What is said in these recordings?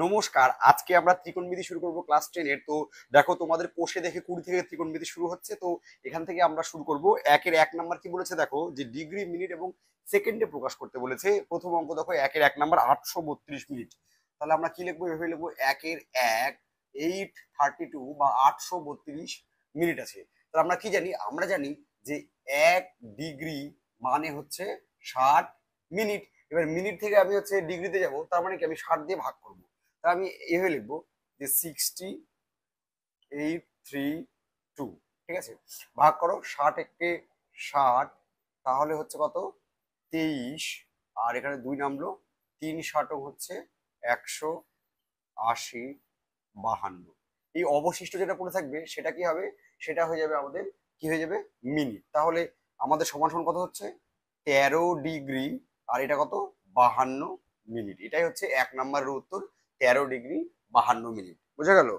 নমস্কার, আজকে আমরা ত্রিকোণমিতি শুরু করব ক্লাস 10 এর। তো দেখো, তোমাদের কোষে দেখে 20 থেকে ত্রিকোণমিতি শুরু হচ্ছে। তো এখান থেকে আমরা শুরু করব। একের 1 নাম্বার কি বলেছে দেখো, যে ডিগ্রি, মিনিট এবং সেকেন্ডে প্রকাশ করতে বলেছে। প্রথম অঙ্ক দেখো, একের 1 নাম্বার 832 মিনিট। তাহলে আমরা কি লিখবো? এভাবে লিখবো, একের 1 832 বা 832 মিনিট আছে। তাহলে আমরা কি জানি? আমরা জানি যে 1 ডিগ্রি মানে হচ্ছে 60 মিনিট। এবার মিনিট থেকে আমি হচ্ছে ডিগ্রিতে যাব, তার মানে কি আমি 60 দিয়ে ভাগ করব। তা আমি এভাবে লিখবো যে 6832, ঠিক আছে। ভাগ করো, 60 একে 60, তাহলে হচ্ছে কত? 23। আর এখানে 2 নামলো, 3 ষাটক হচ্ছে 180, 52। এই অবশিষ্ট যেটা পড়ে থাকবে সেটা কি হবে? সেটা হয়ে যাবে আমাদের, কি হয়ে যাবে? মিনিট। তাহলে আমাদের সমান সমান কত হচ্ছে? 13 ডিগ্রি। আর এটা কত? 52 মিনিট। এটাই হচ্ছে 1 নম্বরের উত্তর, 13 ডিগ্রি 52 মিনিট। বুঝা গেল?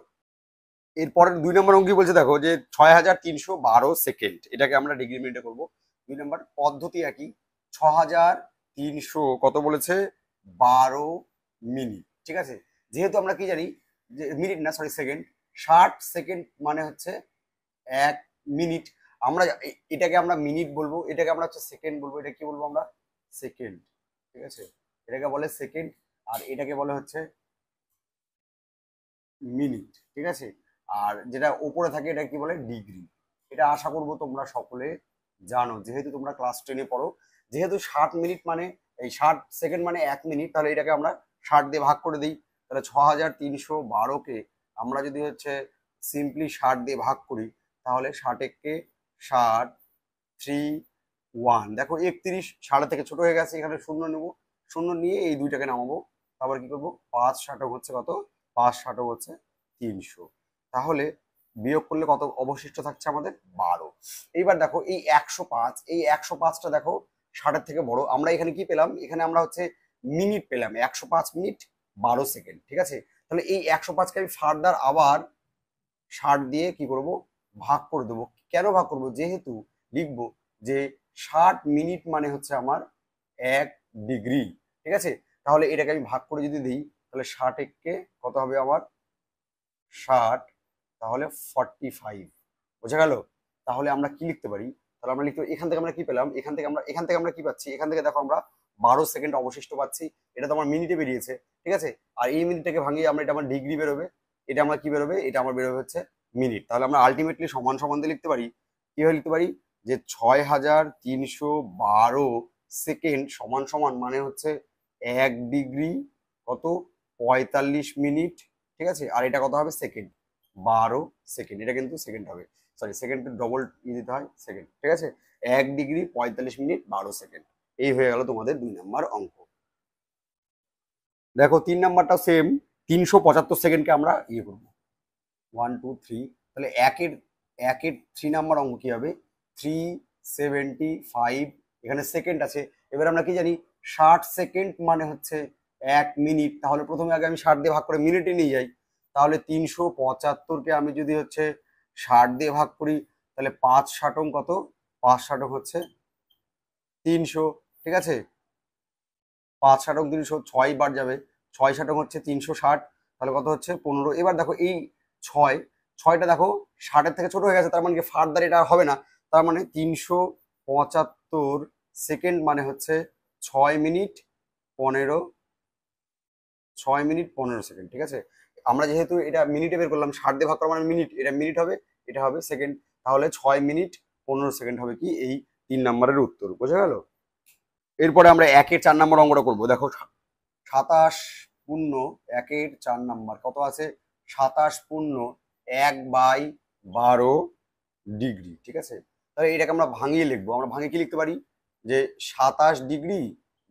এরপরের 2 নম্বর অঙ্ক কি বলছে দেখো, যে 6312 সেকেন্ড। এটাকে আমরা ডিগ্রি মিনিটে করব। 2 নম্বর পদ্ধতি একই, 6300 কত বলেছে? 12 মিনিট, ঠিক আছে। যেহেতু আমরা কি জানি, যে মিনিট না, সরি, সেকেন্ড। 60 সেকেন্ড মানে হচ্ছে 1 মিনিট। আমরা এটাকে আমরা মিনিট বলবো, এটাকে আমরা হচ্ছে সেকেন্ড বলবো। এটা কি বলবো আমরা? সেকেন্ড, ঠিক আছে। এটাকে বলে সেকেন্ড, আর এটাকে বলে হচ্ছে মিনিট, ঠিক আছে। আর যেটা উপরে থাকে এটা কি বলে? ডিগ্রি। এটা আশা করবো তোমরা সকলে জানো, যেহেতু তোমরা ক্লাস 10-এ পড়ো। যেহেতু 60 মিনিট মানে, এই 60 সেকেন্ড মানে 1 মিনিট, তাহলে এটাকে আমরা 60 দিয়ে ভাগ করে দিই। তাহলে 6312-কে আমরা যদি হচ্ছে সিম্পলি 60 দিয়ে ভাগ করি, তাহলে 60-একে 60, 3 1। দেখো 31 60 থেকে ছোট হয়ে গেছে, এখানে শূন্য নেবো। শূন্য নিয়ে এই দুইটাকে নামাবো। তারপর কি করবো? 5 ষাটক হচ্ছে কত? 5 ষাটক হচ্ছে 300। তাহলে বিয়োগ করলে কত অবশিষ্ট থাকছে আমাদের? 12। এইবার দেখো, এই 105, এই 105টা দেখো 60-এর থেকে বড়। আমরা এখানে কি পেলাম? এখানে আমরা হচ্ছে মিনিট পেলাম, 105 মিনিট 12 সেকেন্ড, ঠিক আছে। তাহলে এই 105কে আমি ফার্দার আবার 60 দিয়ে কি করব? ভাগ করে দেবো। কেন ভাগ করব? যেহেতু লিখবো যে 60 মিনিট মানে হচ্ছে আমার 1 ডিগ্রি, ঠিক আছে। তাহলে এটাকে আমি ভাগ করে যদি দিই, তাহলে 60 একে কত হবে আমার? 60, তাহলে 45। বোঝা গেল? তাহলে আমরা কি লিখতে পারি? তাহলে আমরা লিখতে, এখান থেকে আমরা কি পেলাম? এখান থেকে আমরা কি পাচ্ছি? এখান থেকে দেখো আমরা 12 সেকেন্ড অবশিষ্ট পাচ্ছি। এটা তো আমার মিনিটে বেরিয়েছে, ঠিক আছে। আর এই মিনিটটাকে ভাঙিয়ে আমরা, এটা আমার ডিগ্রি বেরোবে, এটা আমার কি বেরোবে? এটা আমার বেরোবে হচ্ছে মিনিট। তাহলে আমরা আলটিমেটলি সমান সমান দিয়ে লিখতে পারি। কিভাবে লিখতে পারি? যে 6312 সেকেন্ড সমান সমান মানে হচ্ছে 1 ডিগ্রি কত? 45 মিনিট, ঠিক আছে। আর এটা কত হবে? Second, 12 second. এটা কিন্তু সেকেন্ড হবে, সরি, সেকেন্ড ডবল দিতে হয়, সেকেন্ড, ঠিক আছে। 1 ডিগ্রি 45 মিনিট 12 সেকেন্ড। এই হয়ে গেল তোমাদের 2 নাম্বার অঙ্ক। দেখো 3 নাম্বারটাও সেম, 375 সেকেন্ডকে আমরা ইয়ে করবো, 1 2 3। তাহলে একের 3 নাম্বার অঙ্ক কি হবে? 375। এখানে সেকেন্ড আছে। এবার আমরা কি জানি? 60 সেকেন্ড মানে হচ্ছে 1 মিনিট। তাহলে প্রথমে আগে আমি 60 দিয়ে ভাগ করে মিনিটে নিয়ে যাই। তাহলে 375-কে আমি যদি হচ্ছে 60 দিয়ে ভাগ করি, তাহলে 5 ষাটং কত? 5 ষাটং হচ্ছে 300, ঠিক আছে। 5 ষাটং 300, 6 বার যাবে। 6 ষাটং হচ্ছে 360, তাহলে কত হচ্ছে? 15। এবার দেখো এই 6, 6টা দেখো 60-এর থেকে ছোট হয়ে গেছে, তার মানে কি ফার্দার এটা আর হবে না। তার মানে 375 সেকেন্ড মানে হচ্ছে 6 মিনিট 15, 6 মিনিট 15 সেকেন্ড, ঠিক আছে। আমরা যেহেতু এটা মিনিটে বের করলাম, 60 দিয়ে ভাগ করা মানে মিনিট, এটা মিনিট হবে, এটা হবে সেকেন্ড। তাহলে 6 মিনিট 15 সেকেন্ড হবে কি এই 3 নম্বরের উত্তর। বোঝা গেল? এরপরে আমরা একের 4 নম্বর অঙ্কটা করবো। দেখো 27 পূর্ণ 1-এর 4 নাম্বার কত আছে? 27 পূর্ণ 1/12 ডিগ্রি, ঠিক আছে। তাহলে এটাকে আমরা ভাঙিয়ে লিখবো। আমরা ভাঙিয়ে কি লিখতে পারি? যে 27 ডিগ্রি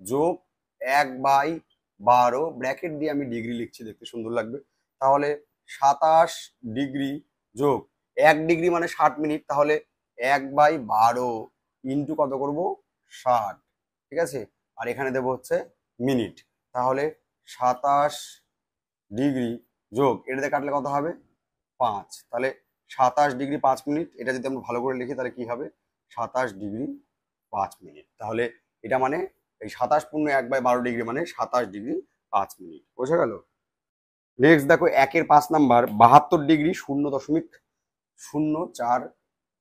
যোগ 1/12, ব্র্যাকেট দিয়ে আমি ডিগ্রি লিখছি, দেখতে সুন্দর লাগবে। তাহলে 27 ডিগ্রি যোগ 1 ডিগ্রি মানে 60 মিনিট, তাহলে 1/12 ইন্টু কত করব? 60, ঠিক আছে। আর এখানে দেবো হচ্ছে মিনিট। তাহলে 27 ডিগ্রি যোগ, এটাতে কাটলে কত হবে? 5। তাহলে 27 ডিগ্রি 5 মিনিট। এটা যদি আমরা ভালো করে লিখি তাহলে কি হবে? 27 ডিগ্রি 5 মিনিট। তাহলে এটা মানে এই 27 পূর্ণ 1/12 ডিগ্রি মানে 27 ডিগ্রি 5 মিনিট। বোঝা গেল? নেক্সট দেখো 1/5 72 ডিগ্রি 0.04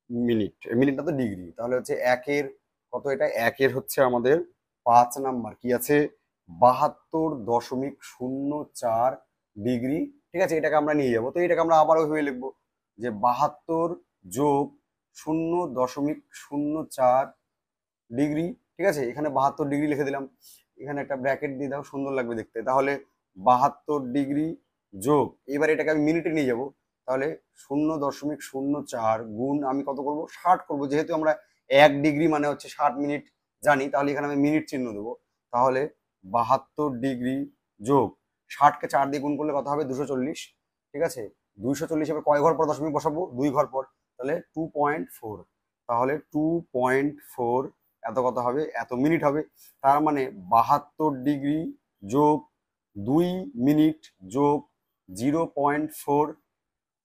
মিনিট, মিনিটটা তো ডিগ্রি, তাহলে হচ্ছে একের কত, এটা একের হচ্ছে আমাদের 5 নাম্বার কি আছে 72.04 ডিগ্রি। ঠিক আছে, এটাকে আমরা নিয়ে যাবো, তো এটাকে আমরা আবারও ভেবে লিখবো যে 72 যোগ 0.04 ডিগ্রি। ঠিক আছে, এখানে 72 ডিগ্রি লিখে দিলাম, এখানে একটা ব্র্যাকেট দিয়ে দাও, সুন্দর লাগবে দেখতে। তাহলে 72 ডিগ্রি যোগ, এবার এটাকে আমি মিনিটে নিয়ে যাব, তাহলে 0.04 গুণ আমি কত করব 60 করব, যেহেতু আমরা 1 ডিগ্রি মানে হচ্ছে 60 মিনিট জানি, তাহলে এখানে আমি মিনিট চিহ্ন দেবো। তাহলে 72 ডিগ্রি যোগ 60কে 4 দিয়ে গুণ করলে কত হবে 240। ঠিক আছে, 240 এবার কয় ঘর পর দশমিক বসাবো, 2 ঘর পর, তাহলে 2.4, তাহলে 2.4 এত কত হবে, এত মিনিট হবে। তার মানে 72 ডিগ্রি যোগ 2 মিনিট যোগ 0.4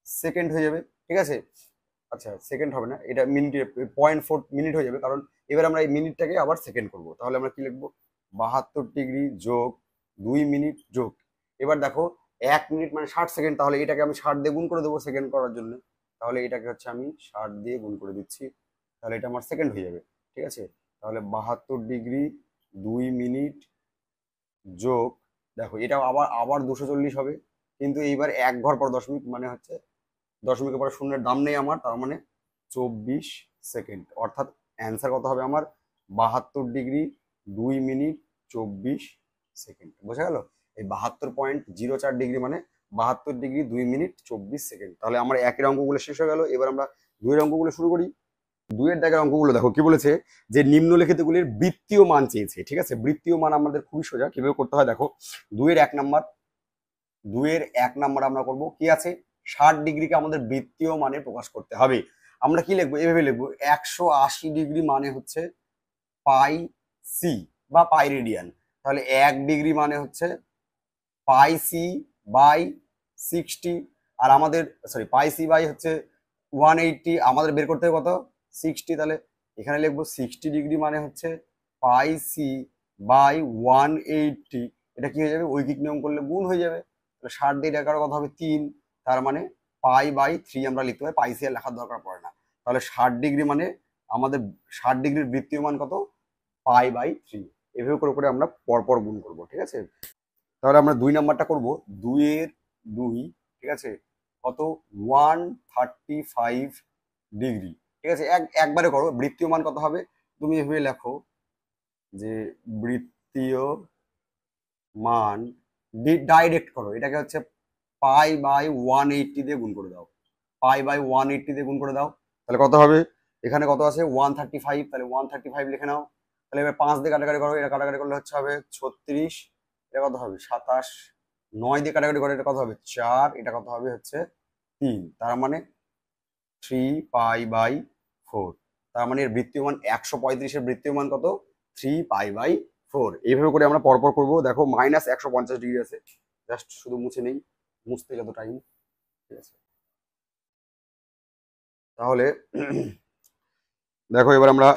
সেকেন্ড হয়ে যাবে। ঠিক আছে, আচ্ছা সেকেন্ড হবে না, এটা মিনিটে 0.4 মিনিট হয়ে যাবে, কারণ এবার আমরা এই মিনিটটাকে আবার সেকেন্ড করব। তাহলে আমরা কি লিখবো 72 ডিগ্রি যোগ 2 মিনিট যোগ, এবার দেখো 1 মিনিট মানে 60 সেকেন্ড, তাহলে এটাকে আমি 60 দিয়ে গুণ করে দেবো সেকেন্ড করার জন্য, তাহলে এটাকে হচ্ছে আমি 60 দিয়ে গুণ করে দিচ্ছি, তাহলে এটা আমার সেকেন্ড হয়ে যাবে। ঠিক আছে, তাহলে 72 ডিগ্রি 2 মিনিট যোগ, দেখো এটা আবার আবার 240 হবে, কিন্তু এইবার 1 ঘর পর দশমিক মানে হচ্ছে দশমিকের পরে শূন্যের দাম নেই আমার, তার মানে 24 সেকেন্ড, অর্থাৎ অ্যান্সার কত হবে আমার 72 ডিগ্রি 2 মিনিট 24 সেকেন্ড। বোঝা গেল, এই 72.04 ডিগ্রি মানে 72 ডিগ্রি 2 মিনিট 24 সেকেন্ড। তাহলে আমার একের অঙ্কগুলো শেষ হয়ে গেল, এবার আমরা দুইয়ের অঙ্কগুলো শুরু করি। দুইয়ের দাগের অঙ্কগুলো দেখো কি বলেছে, যে নিম্নলিখিতগুলির বৃত্তীয় মান চেয়েছে। ঠিক আছে, বৃত্তীয় মান আমাদের খুবই সোজা, কিভাবে করতে হয় দেখো। দুইয়ের এক নাম্বার আমরা করব কি আছে, 60 ডিগ্রিকে আমাদের বৃত্তীয় মানে প্রকাশ করতে হবে। আমরা কি লিখবো, এভাবে লিখবো 180 ডিগ্রি মানে হচ্ছে পাই সি বা পাই রেডিয়ান, তাহলে 1 ডিগ্রি মানে হচ্ছে পাই সি বাই 60, আর আমাদের সরি পাই সি বাই হচ্ছে 180, আমাদের বের করতে হবে কত 60, তাহলে এখানে লিখবো 60 ডিগ্রি মানে হচ্ছে পাই সি বাই 180, এটা কি হয়ে যাবে ঐকিক নিয়ম করলে গুণ হয়ে যাবে, তাহলে 60 দিয়ে 11 কত হবে 3, তার মানে পাই বাই 3 আমরা লিখতে পারি, পাই সি আর লেখার দরকার পড়ে না। তাহলে 60 ডিগ্রি মানে আমাদের 60 ডিগ্রির বৃত্তীয় মান কত পাই বাই 3, এভাবে করে করে আমরা পরপর গুণ করব। ঠিক আছে, তাহলে আমরা 2 নাম্বারটা করব, 2 এর 2, ঠিক আছে কত 135 ডিগ্রি। ঠিক আছে, একবারে করো, বৃত্তীয় মান কত হবে তুমি এভাবে লেখো যে বৃত্তীয় মান ডাইরেক্ট করো, এটাকে হচ্ছে পাই বাই 180 দিয়ে গুণ করে দাও, পাই বাই 180 দিয়ে গুণ করে দাও, তাহলে কত হবে, এখানে কত আছে 135, তাহলে 135 লিখে নাও। তাহলে এবার 5 দিয়ে কাটাকাটি করো, এটা কাটাকাটি করলে হচ্ছে হবে 36, এটা কত হবে 27, 9 দিয়ে কাটাকাটি করে এটা কত হবে 4, এটা কত হবে হচ্ছে 3, তার মানে 3 পাই বাই 4, তার মানে এর বৃত্তীয় মান 135-এর বৃত্তীয় মান কত 3 পাই বাই 4। এইভাবে করে আমরা পরপর করবো। দেখো -150 ডিগ্রি আছে, জাস্ট শুধু মুছে নেই, মুছতে যত টাইম। ঠিক আছে, তাহলে দেখো এবার আমরা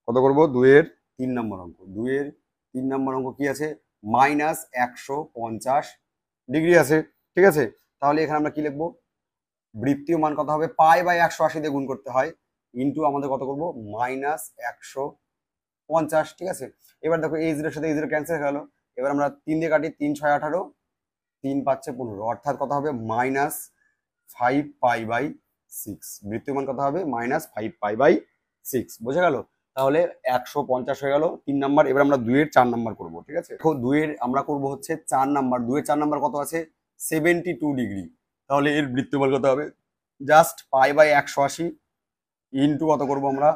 কত করব 2-এর 3 নম্বর অঙ্ক। 2-এর 3 নম্বর অঙ্ক কি আছে, -150 ডিগ্রি আছে। ঠিক আছে, তাহলে এখানে আমরা কি লিখবো, বৃত্তীয় মান কত হবে পাই বাই 180 দিয়ে গুণ করতে হয়, ইন্টু আমাদের কত করবো -150। ঠিক আছে, এবার দেখো এই জিরোর সাথে এই জিরো ক্যান্সেল হয়ে গেল, এবার আমরা 3 দিয়ে কাটি, 3 6 18, 3 5 15, অর্থাৎ কত হবে -5 পাই বাই 6, বৃত্তীয় মান কত হবে -5 পাই বাই 6। বোঝা গেল, তাহলে 150 হয়ে গেল 3 নাম্বার। এবার আমরা 2-এর 4 নাম্বার করবো। ঠিক আছে, দেখো 2-এর আমরা করবো হচ্ছে 4 নাম্বার। 2-এর 4 নাম্বার কত আছে 72 ডিগ্রি, তাহলে এর বৃত্তীয় মান কত হবে জাস্ট পাই বাই 180 ইন্টু কত করবো আমরা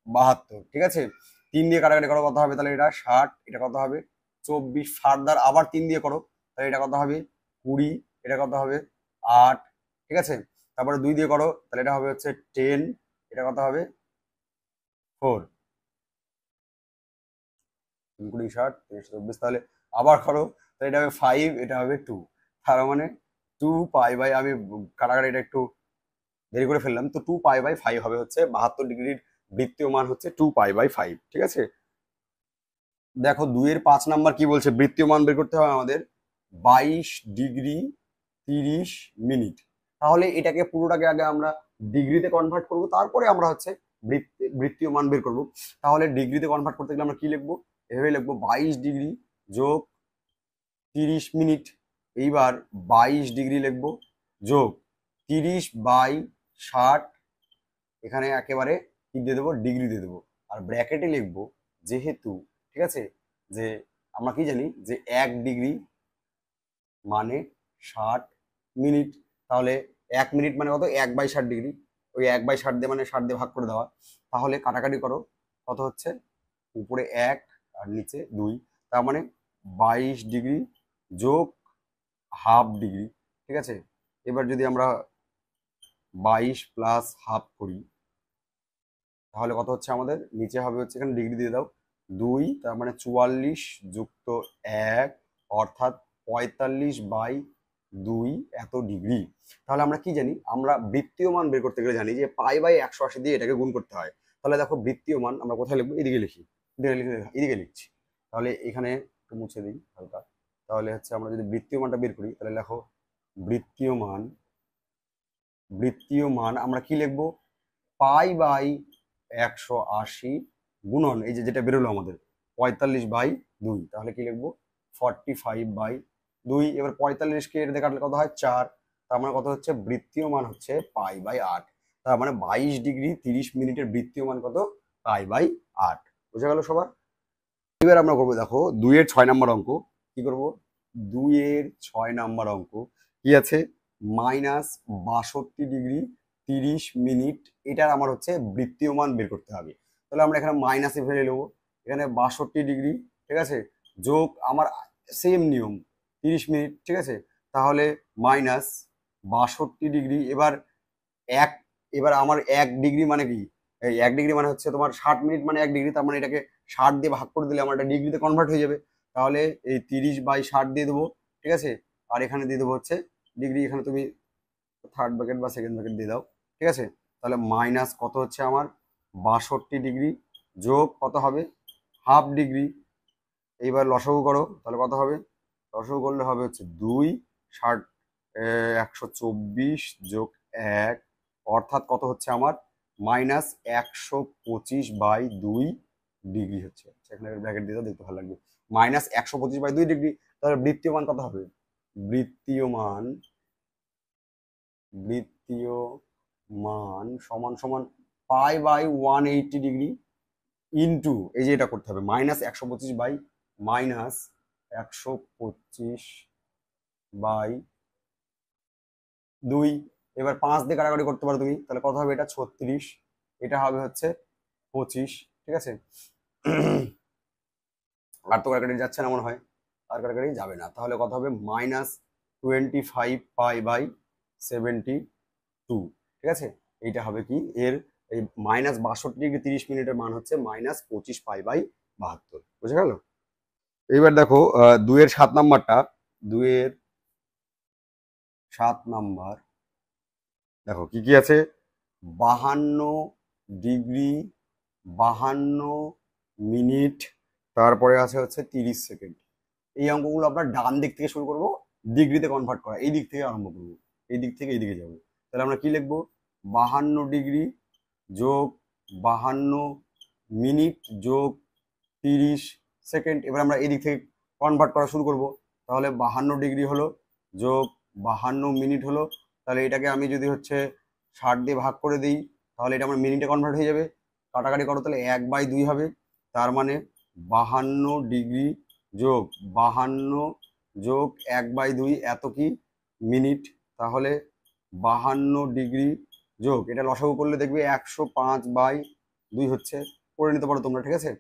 72। ঠিক আছে, 3 দিয়ে কাটাকাটি করো কত হবে, তাহলে এটা 60, এটা কত হবে 24, ফার্দার আবার 3 দিয়ে করো, তাহলে এটা কত হবে 20, এটা কত হবে 8। ঠিক আছে, তারপরে 2 দিয়ে করো, তাহলে এটা হবে হচ্ছে 10, এটা কত হবে 4, 20 60 24, তাহলে আবার করো, তাহলে এটা হবে 5, এটা হবে 2, তার মানে 2 পাই বাই, আমি কাটাকাটি এটা একটু দেরি করে ফেললাম, তো 2 পাই বাই 5 হবে হচ্ছে 72 ডিগ্রির বৃত্তীয় মান হচ্ছে 2 পাই বাই 5। ঠিক আছে, দেখো 2-এর 5 নাম্বার কি বলছে, বৃত্তীয় মান বের করতে হবে আমাদের 22 ডিগ্রি 30 মিনিট। তাহলে এটাকে পুরোটাকে আগে আমরা ডিগ্রিতে কনভার্ট করব, তারপরে আমরা হচ্ছে বৃত্তীয় মান বের করব। তাহলে ডিগ্রিতে কনভার্ট করতে গেলে আমরা কি লিখবো? এভাবে লিখবো 22 ডিগ্রি যোগ 30 মিনিট। এইবার 22 ডিগ্রি লিখবো যোগ 30/60, এখানে একেবারে কি দিয়ে দেবো? ডিগ্রি দিয়ে দেবো। আর ব্র্যাকেটে লিখবো যেহেতু, ঠিক আছে, যে আমরা কি জানি যে 1 ডিগ্রি মানে 60 মিনিট। তাহলে 1 মিনিট মানে কত? 1/60 ডিগ্রি। ওই 1/60 দিয়ে মানে 60 দিয়ে ভাগ করে দেওয়া। তাহলে কাটাকাটি করো, কত হচ্ছে? উপরে 1 আর নিচে 2, তার মানে 22 ডিগ্রি যোগ হাফ ডিগ্রি। ঠিক আছে, এবার যদি আমরা 22 প্লাস হাফ করি তাহলে কত হচ্ছে আমাদের? নিচে হবে হচ্ছে, এখানে ডিগ্রি দিয়ে দাও, 2, তার মানে 44 যুক্ত 1 অর্থাৎ 45/2 এত ডিগ্রি। তাহলে আমরা কি জানি? আমরা বৃত্তীয় মান বের করতে গেলে জানি যে π/180 দিয়ে এটাকে গুণ করতে হয়। তাহলে দেখো বৃত্তীয় মান আমরা কোথায় লিখবো? এদিকে লিখি, এদিকে লিখছি। তাহলে এখানে একটু মুছে দিই হালকা। তাহলে হচ্ছে আমরা যদি বৃত্তীয় মানটা বের করি তাহলে দেখো বৃত্তীয় মান আমরা কি লিখবো? π/180 গুণন এই যে যেটা বেরোলো আমাদের 45/2, তাহলে কি লিখবো? 45/2। এবার 45কে এর দিয়ে কাটলে কত হয়? 4। তার মানে কত হচ্ছে? বৃত্তীয় মান হচ্ছে π/8। তার মানে 22 ডিগ্রি 30 মিনিটের বৃত্তীয় মান কত? π/8। বুঝা গেল সবার? এবার আমরা করবো, দেখো 2 এর 6 নম্বর অঙ্ক। কি করব? 2 এর 6 নম্বর অঙ্ক কি আছে? -62 ডিগ্রি 30 মিনিট, এটার আমার হচ্ছে বৃত্তীয় মান বের করতে হবে। তাহলে আমরা এখানে মাইনাসে ফেলে নেবো। এখানে 62 ডিগ্রি, ঠিক আছে, যোগ আমার সেম নিয়ম 30 মিনিট, ঠিক আছে। তাহলে -62 ডিগ্রি। এবার আমার 1 ডিগ্রি মানে কি? এই 1 ডিগ্রি মানে হচ্ছে তোমার 60 মিনিট মানে 1 ডিগ্রি। তার মানে এটাকে 60 দিয়ে ভাগ করে দিলে আমার এটা ডিগ্রিতে কনভার্ট হয়ে যাবে। তাহলে এই 30/60 দিয়ে দেবো, ঠিক আছে। আর এখানে দিয়ে দেবো হচ্ছে ডিগ্রি, এখানে তুমি থার্ড ব্র্যাকেট বা সেকেন্ড ব্র্যাকেট দিয়ে দাও, ঠিক আছে। তাহলে মাইনাস কত হচ্ছে আমার? 62 ডিগ্রি যোগ কত হবে? Half degree. এইবার লসাগু করো, তাহলে কত হবে? লসাগু করলে হবে হচ্ছে 2, 60, 124 যোগ 1 অর্থাৎ কত হচ্ছে আমার? -125/2 ডিগ্রি হচ্ছে। সেখানে ব্র্যাকেট দিয়ে দাও, দেখতে ভালো লাগবে। -125/2 ডিগ্রি। তাহলে বৃত্তীয় মান কত হবে? বৃত্তীয় মান সমান সমান π/180 ডিগ্রি ইন্টু, এই যে এটা করতে হবে, -125/2। এবার 5 দিয়ে কাটাকাটি করতে পারো তুমি, তাহলে কত হবে? এটা 36, এটা হবে হচ্ছে 25, ঠিক আছে। আর তো কাটাকাটি যাচ্ছে না মনে হয়, আর কাটাকাটি যাবে না। তাহলে কত হবে? -25π/72, ঠিক আছে। এইটা হবে কি এর? এই -62 ডিগ্রি 30 মিনিটের মান হচ্ছে -25π/72। বুঝে গেল? এইবার দেখো 2 এর 7 নাম্বারটা। 2 এর 7 নাম্বার দেখো কি কি আছে? 52 ডিগ্রি 52 মিনিট, তারপরে আছে হচ্ছে 30 সেকেন্ড। এই অঙ্কগুলো আপনার ডান দিক থেকে শুরু করব, ডিগ্রিতে কনভার্ট করা এই দিক থেকে আরম্ভ করব, এই দিক থেকে এইদিকে যাব। তাহলে আমরা কি লিখবো? 52 ডিগ্রি যোগ 52 মিনিট যোগ 30 সেকেন্ড। এবার আমরা এই দিক থেকে কনভার্ট করা শুরু করব। তাহলে 52 ডিগ্রি হলো যোগ 52 মিনিট হলো। তাহলে এটাকে আমি যদি হচ্ছে 60 দিয়ে ভাগ করে দিই তাহলে এটা আমার মিনিটে কনভার্ট হয়ে যাবে। কাটাকাটি করো, তাহলে 1/2 হবে। তার মানে 52 ডিগ্রি যোগ 52 যোগ 1/2 এত কি? মিনিট। তাহলে 52 ডিগ্রি যোগ, এটা লসাগু করলে দেখবে 105/2 হচ্ছে, করে নিতে পারো তোমরা, ঠিক আছে।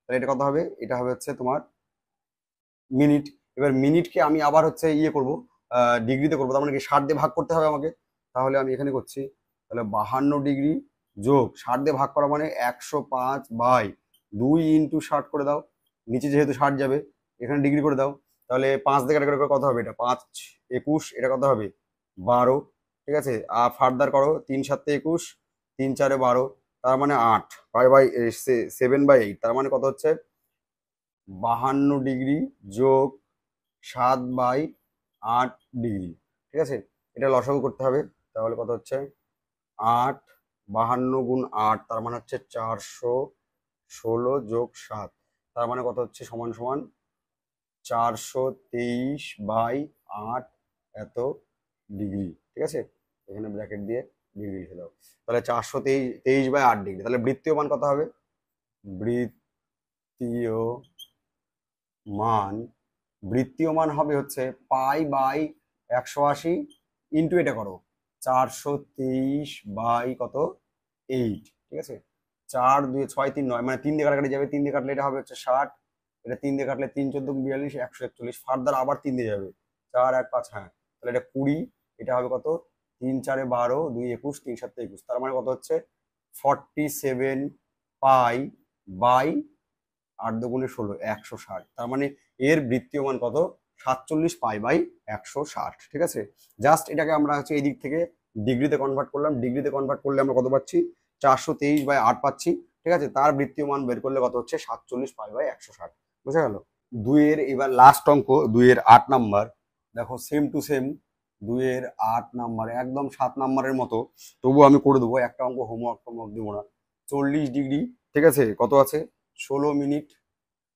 তাহলে এটা কত হবে? এটা হবে হচ্ছে তোমার মিনিট। এবার মিনিটকে আমি আবার হচ্ছে ইয়ে করবো, ডিগ্রিতে করবো। তার মানে কি 60 দিয়ে ভাগ করতে হবে আমাকে। তাহলে আমি এখানে করছি, তাহলে 52 ডিগ্রি যোগ 60 দিয়ে ভাগ করা মানে 105/2 ইন্টু 60 করে দাও। নিচে যেহেতু 60 যাবে, এখানে ডিগ্রি করে দাও। তাহলে 5 দিয়ে কাটাকাটি করে কত হবে? এটা 5 21, এটা কত হবে? 12, ঠিক আছে। আর ফার্দার করো, 3 7 21, 3 4 12, তার মানে 8, 7/8, তার মানে কত হচ্ছে? 52 ডিগ্রি যোগ 7/8 ডিগ্রি, ঠিক আছে, এটা লসাগু করতে হবে। তাহলে কত হচ্ছে 8, 52 গুণ 8, তার মানে হচ্ছে 416 যোগ 7, তার মানে কত হচ্ছে সমান সমান 423/8 এত ডিগ্রি। ঠিক আছে, এখানে ব্র্যাকেট দিয়ে ডিগ্রি লিখে দাও। তাহলে 423/8 ডিগ্রি। তাহলে বৃত্তীয় মান কত হবে? বৃত্তীয় মান বৃত্তীয় মান হবে হচ্ছে π/180 ইন্টু এটা করো 423/কত 8। ঠিক আছে, 4 2 6 3 9, মানে 3 দিয়ে কাটাকাটি যাবে, 3 দিয়ে কাটলে এটা হবে হচ্ছে 60, এটা 3 দিয়ে কাটলে 3 14 42 141, ফার্দার আবার 3 দিয়ে যাবে 4 1 5, হ্যাঁ তাহলে এটা 20, এটা হবে কত 3 4 12 2 21 3 7 21, তার মানে কত হচ্ছে 47 π/8 দুগুণে 16 160, তার মানে এর বৃত্তীয় মান কত 47 π/160। ঠিক আছে, জাস্ট এটাকে আমরা হচ্ছে এই দিক থেকে ডিগ্রিতে কনভার্ট করলাম, ডিগ্রিতে কনভার্ট করলে আমরা কত পাচ্ছি 423/8 পাচ্ছি। ঠিক আছে, তার বৃত্তীয় মান বের করলে কত হচ্ছে 47 π/160। বুঝা গেল? 2 এর এবার লাস্ট অঙ্ক 2 এর 8 নাম্বার, দেখো সেম টু সেম 2 এর 8 নাম্বার একদম 7 নাম্বারের মতো, তবু আমি করে দেবো, একটা অঙ্ক হোমওয়ার্ক দিব না। 40 ডিগ্রি, ঠিক আছে, কত আছে 16 মিনিট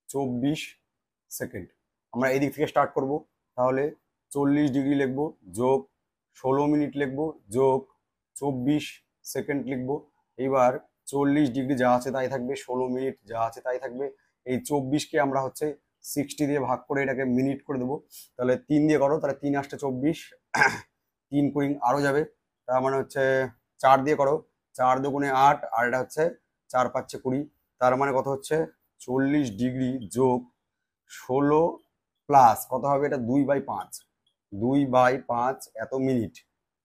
24 সেকেন্ড। আমরা এই দিক থেকে স্টার্ট করব, তাহলে 40 ডিগ্রি লিখবো যোগ 16 মিনিট লিখবো যোগ 24 সেকেন্ড লিখবো। এবার 40 ডিগ্রি যা আছে তাই থাকবে, 16 মিনিট যা আছে তাই থাকবে, এই 24কে আমরা হচ্ছে 60 দিয়ে ভাগ করে এটাকে মিনিট করে দেবো। তাহলে 3 দিয়ে করো, তাহলে 3 আসতে 24, 3 কুড়ি আরো যাবে, তার মানে হচ্ছে 4 দিয়ে করো, 4 দুগুণে 8, আর এটা হচ্ছে 4 5 20, তার মানে কত হচ্ছে 40 ডিগ্রি যোগ 16 প্লাস কত হবে এটা 2/5, 2/5 এত মিনিট।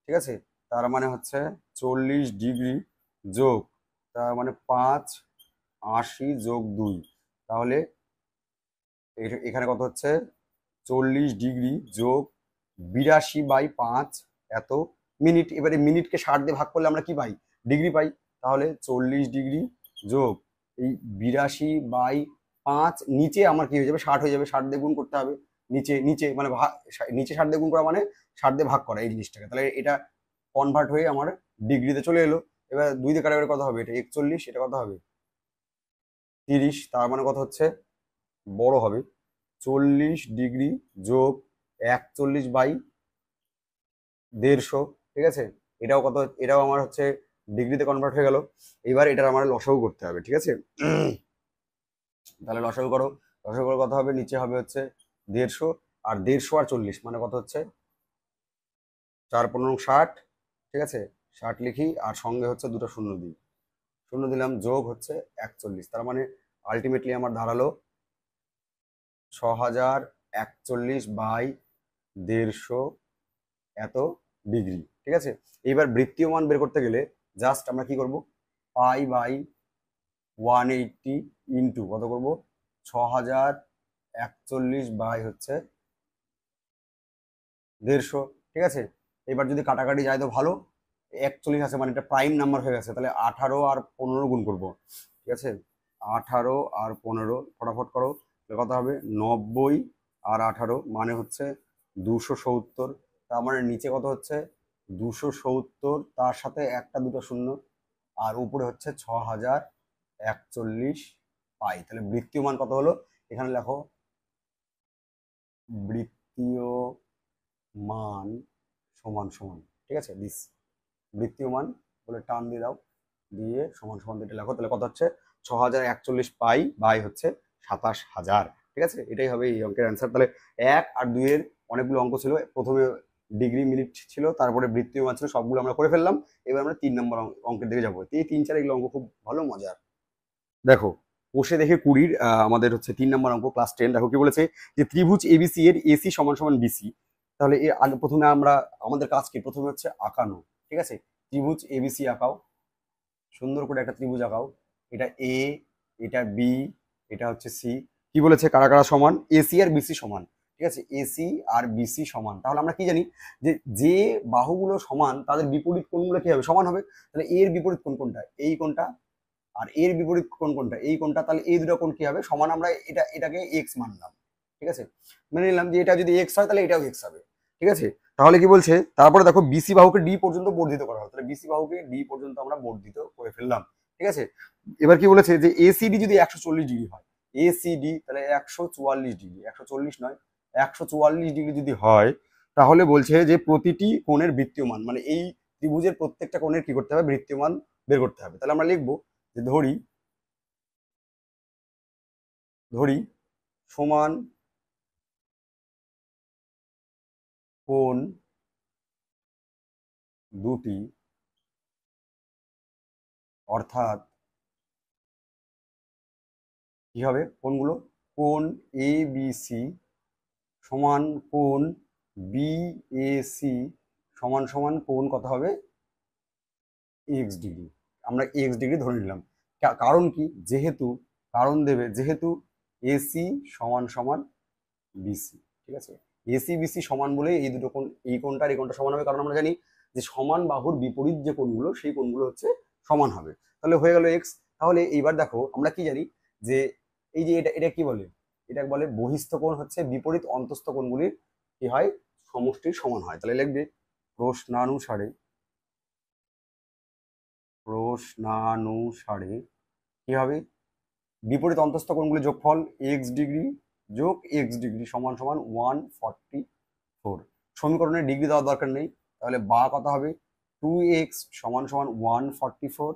ঠিক আছে, তার মানে হচ্ছে 40 ডিগ্রি যোগ, তার মানে 5 80 যোগ 2, তাহলে এখানে কত হচ্ছে 40 ডিগ্রি যোগ 82/5 এত মিনিট। এবারে মিনিটকে 60 দিয়ে ভাগ করলে আমরা কি পাই? ডিগ্রি পাই। তাহলে 40 ডিগ্রি যোগ এই 82/5, নিচে আমার কি হয়ে যাবে 60 হয়ে যাবে, 60 দিয়ে গুণ করতে হবে, নিচে নিচে মানে নিচে 60 দিয়ে গুণ করা মানে 60 দিয়ে ভাগ করা এই জিনিসটাকে, তাহলে এটা কনভার্ট হয়ে আমার ডিগ্রিতে চলে এলো। এবার 2 দিয়ে কাটাকাটি কত হবে, এটা 41, এটা কত হবে 30, তার মানে কত হচ্ছে বড় হবে 40 ডিগ্রি যোগ 41/150। ঠিক আছে, এটাও কত, এটাও আমার হচ্ছে ডিগ্রিতে কনভার্ট হয়ে গেল। এবার এটার আমার লসাগু করতে হবে। ঠিক আছে, তাহলে লসাগু করো, লসাগু কত হবে, নিচে হবে হচ্ছে 150, আর 150 আর 40 মানে কত হচ্ছে 4 15 60। ঠিক আছে, 60 লিখি, আর সঙ্গে হচ্ছে দুটো শূন্য দিই, শূন্য দিলাম, যোগ হচ্ছে 41, তার মানে আলটিমেটলি আমার দাঁড়ালো 6041/150 এত ডিগ্রি। ঠিক আছে, এবার বৃত্তীয় মান বের করতে গেলে জাস্ট আমরা কি করব, π/180 ইন্টু কত করব 6041 হচ্ছে 150। ঠিক আছে, এবার যদি কাটাকাটি যায় তো ভালো, 41 আছে মানে এটা প্রাইম নাম্বার হয়ে গেছে, তাহলে 18 আর 15 গুণ করব। ঠিক আছে, 18 আর 15 ফটাফট করো, কত হবে 90 আর 18 মানে হচ্ছে 270, তার মানে নিচে কত হচ্ছে 270, তার সাথে একটা দুটো শূন্য, আর উপরে হচ্ছে 6041 পাই। তাহলে বৃত্তীয় মান কত হলো, এখানে লেখো বৃত্তীয় মান সমান সমান। ঠিক আছে, দিস বৃত্তীয় মান বলে টান দিয়ে দাও, দিয়ে সমান সমান দিয়ে লেখো, তাহলে কত হচ্ছে 6041 পাই বাই হচ্ছে 27000। ঠিক আছে, এটাই হবে এই অঙ্কের অ্যান্সার। তাহলে 1 আর 2 এর অনেকগুলো অঙ্ক ছিল, প্রথমে ডিগ্রি মিনিট ছিল, তারপরে বৃত্তীয় মান ছিল, সবগুলো আমরা করে ফেললাম। এবার আমরা 3 নম্বর অঙ্কের দিকে যাবো। এই 3 4 এগুলো অঙ্ক খুব ভালো মজার। দেখো কোষে দেখে 20 আমাদের হচ্ছে 3 নম্বর অঙ্ক ক্লাস 10। দেখো কি বলেছে, যে ত্রিভুজ এবিসি এর এসি সমান সমান বিসি। তাহলে এর আগে প্রথমে আমরা আমাদের কাজ কি, প্রথমে হচ্ছে আঁকানো। ঠিক আছে, ত্রিভুজ এবিসি আঁকাও, সুন্দর করে একটা ত্রিভুজ আঁকাও, এটা এ, এটা বি, এটা হচ্ছে সি। কি বলেছে, কারা কারা সমান, এসি আর বিসি সমান। ঠিক আছে, এসি আর বিসি সমান, তাহলে আমরা কি জানি যে যে বাহুগুলো সমান তাদের বিপরীত কোণগুলো কি হবে, সমান হবে। তাহলে এর বিপরীত কোণ কোনটা, এই কোণটা, আর এর বিপরীত কোণ কোনটা, এই কোণটা, তাহলে এই দুটো কোণ কি হবে সমান, আমরা এটাকে এক্স মানলাম। ঠিক আছে, মেনে নিলাম যে এটা যদি এক্স হয় তাহলে এটাও এক্স হবে। ঠিক ঠিক আছে। তাহলে কি বলছে, তারপরে দেখো বিসি বাহুকে ডি পর্যন্ত বর্ধিত করা হয়, তাহলে বিসি বাহুকে ডি পর্যন্ত আমরা বর্ধিত করে ফেললাম। ঠিক আছে, এবার কি বলেছে যে এসিডি যদি 140 ডিগ্রি হয়, এসিডি তাহলে 144 ডিগ্রি, 140 নয় 144 ডিগ্রি যদি হয়, তাহলে বলছে যে প্রতিটি কোণের বৃত্তীয় মান, মানে এই ত্রিভুজের প্রত্যেকটা কোণের কি করতে হবে, বৃত্তীয় মান বের করতে হবে। তাহলে আমরা লিখবো যে ধরি সমান কোণ দুটি, অর্থাৎ কি হবে কোণগুলো, কোণ এ বি সি সমান কোণ বি এ সি সমান সমান কোণ কত হবে, এক্স ডিগ্রি। আমরা এক্স ডিগ্রি ধরে নিলাম। কারণ কি, যেহেতু কারণ দেবে যেহেতু এসি সমান সমান বিসি। ঠিক আছে, এসি বিসি সমান বলে এই দুটো কোণ, এই কোণটা আর এই কোণটা সমান হবে, কারণ আমরা জানি যে সমান বাহুর বিপরীত যে কোণগুলো সেই কোণগুলো হচ্ছে সমান হবে। তাহলে হয়ে গেল এক্স। তাহলে এইবার দেখো আমরা কি জানি যে এই যে এটা এটা কি বলে, এটা বলে বহিস্থ কোণ হচ্ছে বিপরীত অন্তস্থ কোণগুলির কি হয়, সমষ্টির সমান হয়। তাহলে লিখবে প্রশ্নানুসারে কি হবে, বিপরীত অন্তস্থ কোণগুলির যোগফল এক্স ডিগ্রি যোগ এক্স ডিগ্রি সমান সমান 144। সমীকরণে ডিগ্রি দেওয়ার দরকার নেই, তাহলে বা কত হবে 2x সমান সমান 144,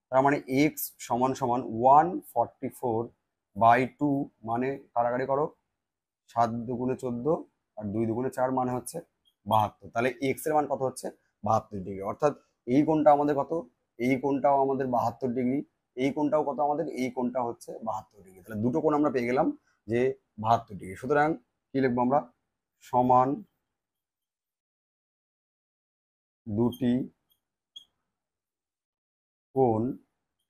তার মানে x সমান সমান 144/2, মানে কারাগারি করো 7 দুগুণে 14 আর 2 দুগুণে 4 মানে হচ্ছে 72। তাহলে x এর মান কত হচ্ছে 72 ডিগ্রি, অর্থাৎ এই কোণটা আমাদের কত, এই কোণটাও আমাদের 72 ডিগ্রি, এই কোণটাও কত আমাদের, এই কোণটা হচ্ছে 72 ডিগ্রি। তাহলে দুটো কোণ আমরা পেয়ে গেলাম যে 72 ডিগ্রি। সুতরাং কি লিখবো আমরা, সমান দুটি কোণ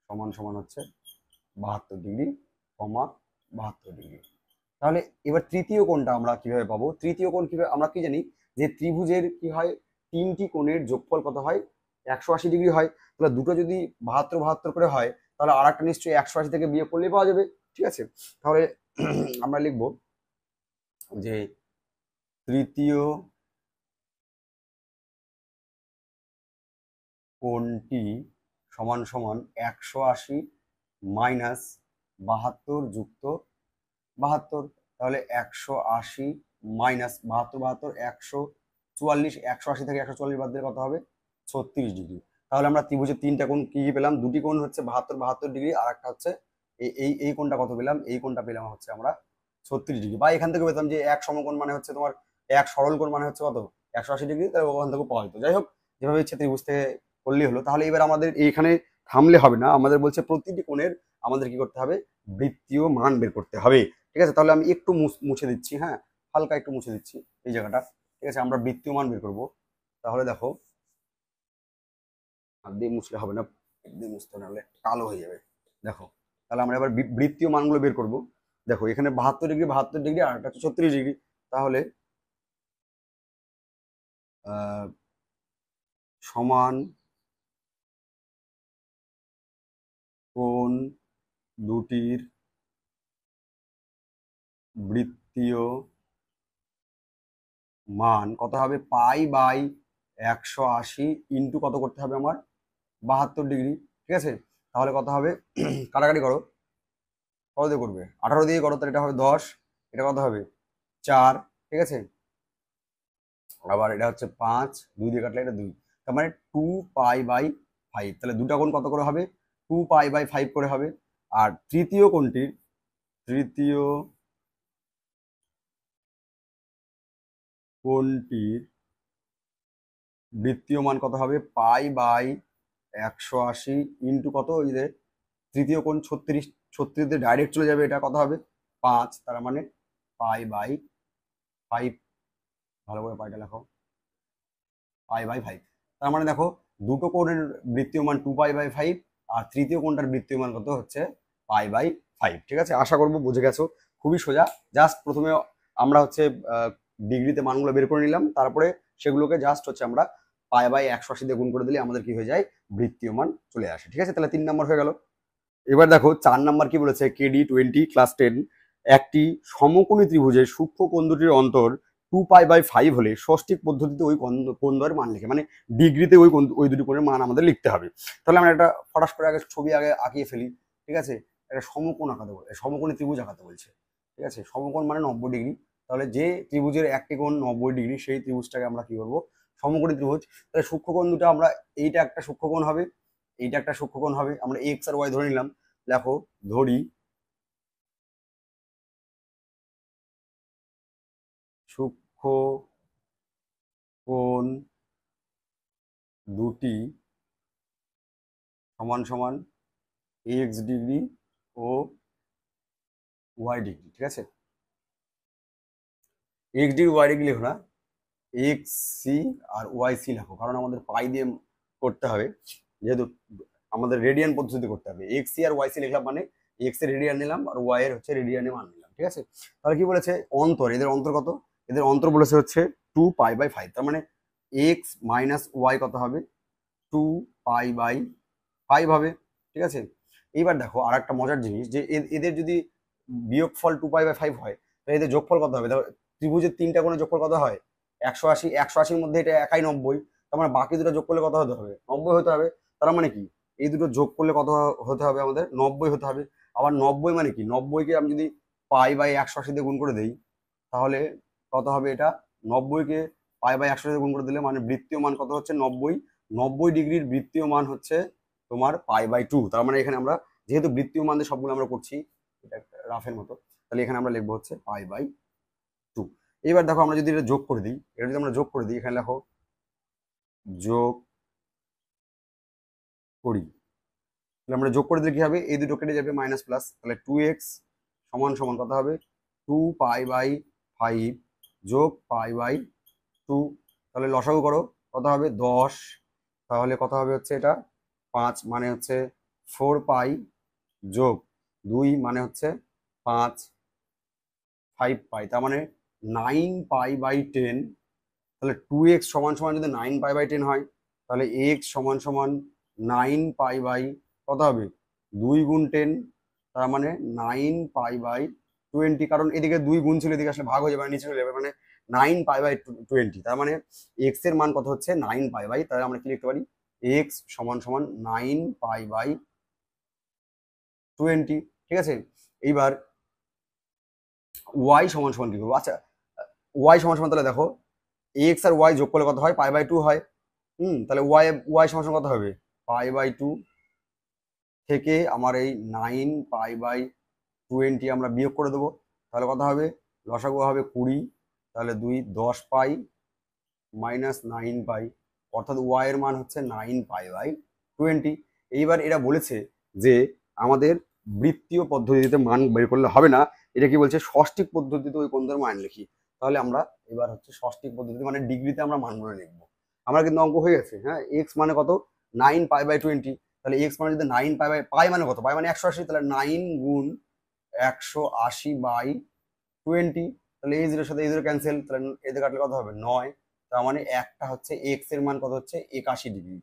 সমান সমান হচ্ছে 72 ডিগ্রি, 72 ডিগ্রি। তাহলে এবার তৃতীয় কোণটা আমরা কিভাবে পাবো, তৃতীয় কোণ কিভাবে, আমরা কি জানি যে ত্রিভুজের কি হয়, তিনটি কোণের যোগফল কত হয়, 180 ডিগ্রি হয়। তাহলে দুটো যদি 72 72 করে হয়, তাহলে আর একটা নিশ্চয়ই 180 থেকে বিয়োগ করলেই পাওয়া যাবে। ঠিক আছে, তাহলে আমরা লিখবো যে তৃতীয় কোণটি সমান সমান 180 মাইনাস 72 যুক্ত 72। তাহলে 180 মাইনাস 72, 72 144, 180 থেকে 144 বাদ দিলে কত হবে 36 ডিগ্রি। তাহলে আমরা ত্রিভুজের তিনটা কোণ কি কি পেলাম, দুটি কোণ হচ্ছে 72 72 ডিগ্রি, আর একটা হচ্ছে এই কোণটা কত পেলাম, এই কোণটা পেলাম হচ্ছে আমরা 36 ডিগ্রি। বা এখান থেকে পেতাম যে এক সমকোণ মানে হচ্ছে তোমার, এক সরল কোণ মানে হচ্ছে কত 180 ডিগ্রি, তাহলে ওখান থেকে পাওয়া যেত। যাই হোক, যেভাবে ইচ্ছে ত্রিভুজ থেকে করলেই হলো। তাহলে এবার আমাদের এইখানে থামলে হবে না, আমাদের বলছে প্রতিটি কোণের আমাদের কি করতে হবে, বৃত্তীয় মান বের করতে হবে। ঠিক আছে, তাহলে আমি একটু মুছে দিচ্ছি, হ্যাঁ হালকা একটু মুছে দিচ্ছি এই জায়গাটা। ঠিক আছে, আমরা বৃত্তীয় মান বের করবো। তাহলে দেখো, হাত দিয়ে মুছলে হবে না, দিয়ে মুছতে নাহলে কালো হয়ে যাবে। দেখো, তাহলে আমরা এবার বৃত্তীয় মানগুলো বের করব। দেখো এখানে 72 ডিগ্রি 72 ডিগ্রি আর একটা হচ্ছে 36 ডিগ্রি। তাহলে সমান কোণ দুটির বৃত্তীয় মান কত হবে, π/180 ইন্টু কত করতে হবে আমার 72 ডিগ্রি। ঠিক আছে, তাহলে কত হবে, কাটাকাটি করো, কত দিয়ে করবে, 18 দিয়ে করো, তাহলে এটা হবে 10, এটা কত হবে 4। ঠিক আছে, আবার এটা হচ্ছে 5, 2 দিয়ে কাটলে এটা 2, তার মানে 2π/5। তাহলে দুটা কোণ কত করে হবে, 2π/5 করে হবে। আর তৃতীয় কোণটির বৃত্তীয় মান কত হবে, π/180 ইন্টু কত, ওই যে তৃতীয় কোণ 36, 36 দিয়ে ডাইরেক্ট চলে যাবে, এটা কত হবে 5, তার মানে π/5। ভালো করে পাইটা লেখো, π/5। তার মানে দেখো দুটো কোণের বৃত্তীয় মান 2π/5, আর তৃতীয় কোণটার বৃত্তীয় মান কত হচ্ছে π/5। ঠিক আছে, আশা করবো বুঝে গেছো, খুবই সোজা। জাস্ট প্রথমে আমরা হচ্ছে ডিগ্রিতে মানগুলো বের করে নিলাম, তারপরে সেগুলোকে জাস্ট হচ্ছে আমরা π/180 দিয়ে গুণ করে দিলে আমাদের কি হয়ে যায়, বৃত্তীয় মান চলে আসে। ঠিক আছে, তাহলে 3 নম্বর হয়ে গেল। এবার দেখো 4 নাম্বার কি বলেছে, KD 20 ক্লাস 10, একটি সমকোণী ত্রিভুজের সূক্ষ্ম কোণ দুটির অন্তর 2π/5 হলে ষষ্ঠিক পদ্ধতিতে ওই কোণ দ্বয়ের মান লিখে, মানে ডিগ্রিতে ওই দুটি কোণের মান আমাদের লিখতে হবে। তাহলে আমরা একটা ফটাস করে আগে ছবি আঁকিয়ে ফেলি, ঠিক আছে। একটা সমকোণ আঁকাতে বলে, সমকোণী ত্রিভুজ আঁকাতে বলছে, ঠিক আছে। সমকোণ মানে 90 ডিগ্রি, তাহলে যে ত্রিভুজের একটি কোণ 90 ডিগ্রি সেই ত্রিভুজটাকে আমরা কি করবো, সমকোণী ত্রিভুজ। তাহলে সূক্ষ্মকোণ দুটো আমরা, এইটা একটা সূক্ষ্মকোণ হবে, এইটা একটা সূক্ষ্মকোণ হবে, আমরা এক্স আর ওয়াই ধরে নিলাম। দেখো ধরি সূক্ষ্ম কোণ দুটি সমান সমান এক্স ডিগ্রি ও ওয়াই ডিগ্রি, ঠিক আছে। এক্স ডিগ্রি ওয়াই ডিগ্রি লেখো না, এক্স সি আর ওয়াই সি লেখো, কারণ আমাদের পাই দিয়ে করতে হবে, যেহেতু আমাদের রেডিয়ান পদ্ধতি করতে হবে। এক্স সি আর ওয়াই সি লিখলাম, মানে এক্স এর রেডিয়ান নিলাম আর ওয়াই এর হচ্ছে রেডিয়ানে মান নিলাম, ঠিক আছে। তাহলে কি বলেছে অন্তর, এদের অন্তর কত, এদের অন্তর বলেছে হচ্ছে 2π/5, তার মানে এক্স মাইনাস ওয়াই কত হবে, 2π/5 হবে, ঠিক আছে। এইবার দেখো আর একটা মজার জিনিস, যে এদের যদি বিয়োগফল 2π/5 হয়, তাহলে এদের যোগফল কত হবে। ত্রিভুজের তিনটা কোণের যোগফল কত হয়, 180, 180-র মধ্যে এটা একাই 90, তার মানে বাকি দুটো যোগ করলে কত হতে হবে, 90 হতে হবে। তার মানে কি এই দুটো যোগ করলে কত হতে হবে, আমাদের 90 হতে হবে। আবার 90 মানে কি, 90-কে আমি যদি π/180 দিয়ে গুণ করে দেই, তাহলে কত হবে, এটা 90-কে π/180 দিয়ে গুণ করে দিলে মানে বৃত্তীয় মান কত হচ্ছে 90, 90 ডিগ্রির বৃত্তীয় মান হচ্ছে তোমার π/2। তার মানে এখানে আমরা যেহেতু বৃত্তীয় মান দিয়ে সবগুলো আমরা করছি, এটা একটা রাফের মতো, তাহলে এখানে আমরা লিখবো হচ্ছে π/2। এবার দেখো আমরা যদি এটা যোগ করে দিই, এটা যদি আমরা যোগ করে দিই, এখানে দেখো যোগ করি, তাহলে আমরা যোগ করে দিলে কি হবে, এই দুটো কেটে যাবে মাইনাস প্লাস, তাহলে 2x সমান সমান কত হবে, 2π/5 যোগ π/2। তাহলে লসাগু করো, কত হবে 10, তাহলে কত হবে হচ্ছে এটা 5, মানে হচ্ছে 4π যোগ 2 মানে হচ্ছে 5, 5π, তার মানে 9π/10। তাহলে 2x সমান সমান যদি 9π/10 হয়, তাহলে x সমান সমান 9π/ কত হবে 2 গুণ 10, তার মানে 9π/20, কারণ এদিকে 2 গুণ ছিল, এদিকে আসলে ভাগ হয়ে যাবে, নিচে চলে যাবে, মানে 9π/20। তার মানে x এর মান কত হচ্ছে 9π/, তাহলে আমরা কি লিখতে পারি, x সমান সমান 9π/20, ঠিক আছে। এইবার y সমান সমান কি করবো, আচ্ছা y সমান সমান, তাহলে দেখো এক্স আর ওয়াই যোগ করলে কত হয়, π/2 হয়। তাহলে ওয়াই সমান সমান কত হবে, π/2 থেকে আমার এই 9π/20 আমরা বিয়োগ করে দেবো, তাহলে কত হবে, লসাগু হবে 20, তাহলে 2 10π মাইনাস 9π, অর্থাৎ ওয়াই এর মান হচ্ছে 9π/20। এইবার এরা বলেছে যে আমাদের বৃত্তীয় পদ্ধতিতে মান বের করলে হবে না, এটা কি বলছে, ষষ্ঠিক পদ্ধতিতে ওই কোণের মান লিখি। তাহলে আমরা এবার হচ্ছে ষষ্ঠিক পদ্ধতি মানে ডিগ্রিতে আমরা মানগুলো লিখবো। আমরা কিন্তু অঙ্ক হয়ে গেছে, হ্যাঁ। এক্স মানে কত 9π/20, তাহলে এক্স মানে যদি 9π/পাই মানে কত, পাই মানে 180, তাহলে 9 গুণ 180/20, তাহলে এই জিরোর সাথে এই জিরো ক্যান্সেল, তাহলে এদের কাটলে কত হবে 9। তার মানে একটা হচ্ছে এক্স এর মান কত হচ্ছে 81 ডিগ্রি,